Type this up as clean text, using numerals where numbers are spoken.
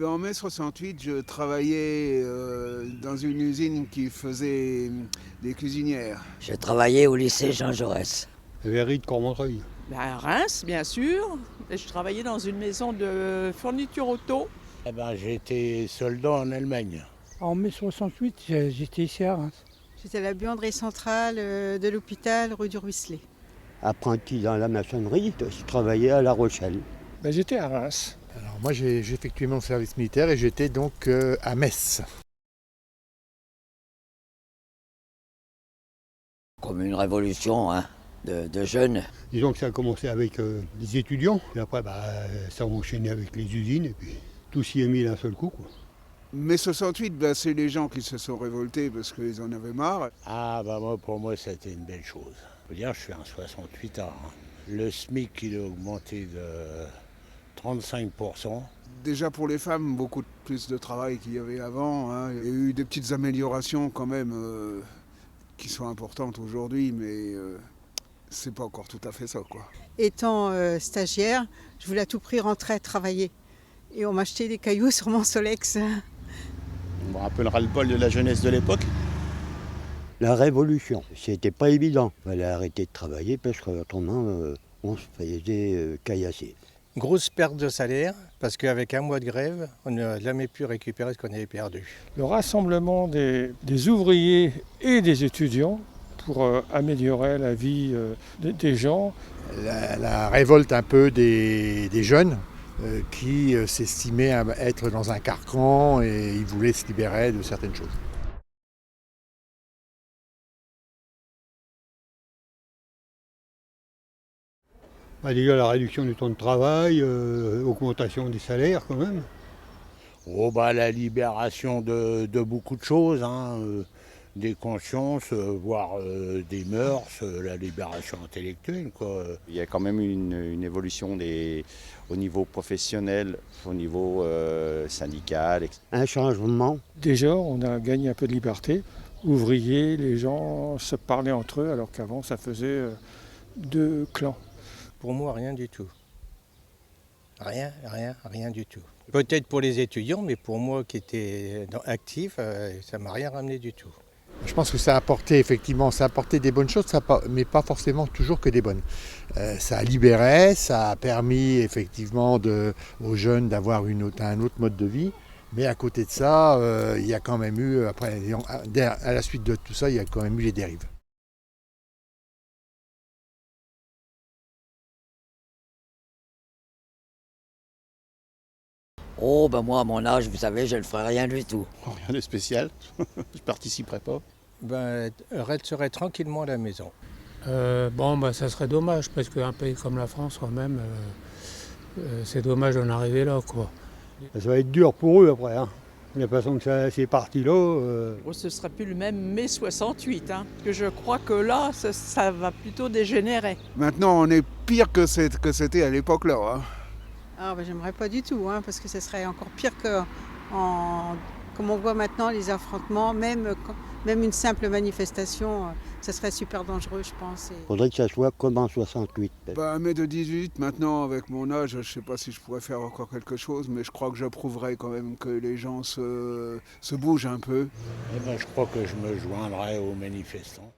En mai 68, je travaillais dans une usine qui faisait des cuisinières. J'ai travaillé au lycée Jean Jaurès. Verry de Cormontreuil. À Reims, bien sûr. Et je travaillais dans une maison de fourniture auto. J'ai été soldat en Allemagne. En mai 68, j'étais ici à Reims. J'étais à la buanderie centrale de l'hôpital, rue du Ruisselet. Apprenti dans la maçonnerie, je travaillais à La Rochelle. J'étais à Reims. Alors moi j'ai effectué mon service militaire et j'étais donc à Metz. Comme une révolution de jeunes. Disons que ça a commencé avec les étudiants, et après ça a enchaîné avec les usines, et puis tout s'y est mis d'un seul coup, quoi. Mai 68, c'est les gens qui se sont révoltés parce qu'ils en avaient marre. Pour moi, c'était une belle chose. Je veux dire, je suis un 68 ans. Le SMIC, il a augmenté de 35%. Déjà pour les femmes, beaucoup plus de travail qu'il y avait avant. Il y a eu des petites améliorations quand même qui sont importantes aujourd'hui, mais c'est pas encore tout à fait ça, quoi. Étant stagiaire, je voulais à tout prix rentrer travailler. Et on m'achetait des cailloux sur mon Solex. Un peu le ras-le-bol de la jeunesse de l'époque. La révolution, c'était pas évident. Il fallait arrêter de travailler parce qu'autrement, on se faisait caillasser. Grosse perte de salaire, parce qu'avec un mois de grève, on n'a jamais pu récupérer ce qu'on avait perdu. Le rassemblement des ouvriers et des étudiants pour améliorer la vie des gens. La révolte un peu des jeunes qui s'estimaient être dans un carcan et ils voulaient se libérer de certaines choses. Déjà la réduction du temps de travail, augmentation des salaires quand même. La libération de beaucoup de choses, des consciences, voire des mœurs, la libération intellectuelle, quoi. Il y a quand même une évolution au niveau professionnel, au niveau syndical. Un changement. Déjà, on a gagné un peu de liberté. Ouvriers, les gens se parlaient entre eux, alors qu'avant, ça faisait deux clans. Pour moi, rien du tout. Rien du tout. Peut-être pour les étudiants, mais pour moi qui étais actif, ça m'a rien ramené du tout. Je pense que ça a apporté des bonnes choses, mais pas forcément toujours que des bonnes. Ça a libéré, ça a permis effectivement aux jeunes d'avoir un autre mode de vie. Mais à côté de ça, il y a quand même eu, après, à la suite de tout ça, il y a quand même eu les dérives. Moi, à mon âge, vous savez, je ne ferais rien du tout. Rien de spécial, je participerai pas. Elle serait tranquillement à la maison. Ça serait dommage, parce qu'un pays comme la France, quand même, c'est dommage d'en arriver là, quoi. Ça va être dur pour eux après, hein. De la façon que c'est parti là. Ce ne sera plus le même mai 68. Parce que je crois que là, ça va plutôt dégénérer. Maintenant, on est pire que c'était à l'époque-là. J'aimerais pas du tout, parce que ce serait encore pire comme on voit maintenant les affrontements, même une simple manifestation, ça serait super dangereux, je pense. Il faudrait que ça soit comme en 68. Mai de 18, maintenant, avec mon âge, je ne sais pas si je pourrais faire encore quelque chose, mais je crois que j'approuverais quand même que les gens se bougent un peu. Je crois que je me joindrai aux manifestants.